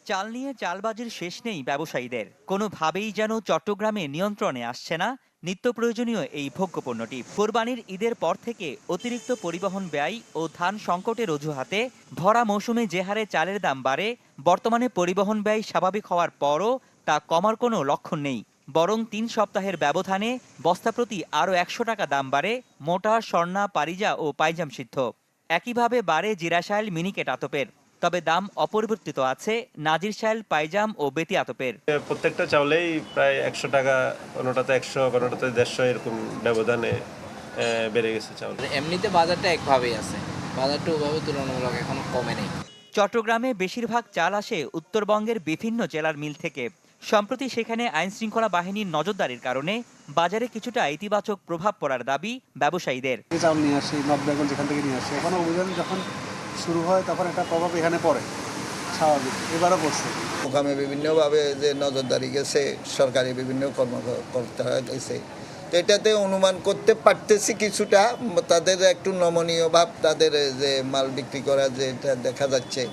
চাল নিয়ে চালবাজির শেষ নেই ব্যবসায়ীদের, কোনোভাবেই যেন চট্টগ্রামে নিয়ন্ত্রণে আসছে না নিত্য প্রয়োজনীয় এই ভোগ্যপণ্যটি। কোরবানির ঈদের পর থেকে অতিরিক্ত পরিবহন ব্যয় ও ধান সংকটের অজুহাতে ভরা মৌসুমে যে হারে চালের দাম বাড়ে, বর্তমানে পরিবহন ব্যয় স্বাভাবিক হওয়ার পরও তা কমার কোনো লক্ষণ নেই। বরং ৩ সপ্তাহের ব্যবধানে বস্তা প্রতি আরও ১০০ টাকা দাম বাড়ে মোটা, স্বর্ণা, পারিজা ও পাইজাম সিদ্ধ। একইভাবে বাড়ে জিরাশাইল, মিনিকেট আতপের। তবে দাম অপরিবর্তিত আছে নাজির শাইল, পাইজাম ও বেতি আতপের। প্রত্যেকটা চাউলেই প্রায় ১০০ টাকা, কোনোটাতে ১০০, কোনোটাতে ১৫০ এরকম ব্যবধানে বেড়ে গেছে চাউল। এমনিতে বাজারটা একভাবেই আছে, বাজারটা ওভাবে তুলনামূলক এখন কমে নেই। চট্টগ্রামে বেশিরভাগ চাল আসে উত্তরবঙ্গের বিভিন্ন জেলার মিল থেকে। সম্প্রতি সেখানে আইনশৃঙ্খলা বাহিনীর নজরদারির কারণে বাজারে কিছুটা ইতিবাচক প্রভাব পড়ার দাবি ব্যবসায়ীদের। চাউল নিয়ে আসি, নর্থ বেঙ্গল যেখান থেকে নিয়ে আসি, এখন অভিযান যখন শুরু হয় তখন একটা প্রভাব এখানে পড়ে, স্বাভাবিক, এবারও পড়ছে। ওখানে বিভিন্নভাবে যে নজরদারি গেছে, সরকারি বিভিন্ন কর্মকর্তারা গেছে, তো এটাতে অনুমান করতে পারতেছি কিছুটা তাদের একটু নমনীয় ভাব, তাদের যে মাল বিক্রি করা যে এটা দেখা যাচ্ছে।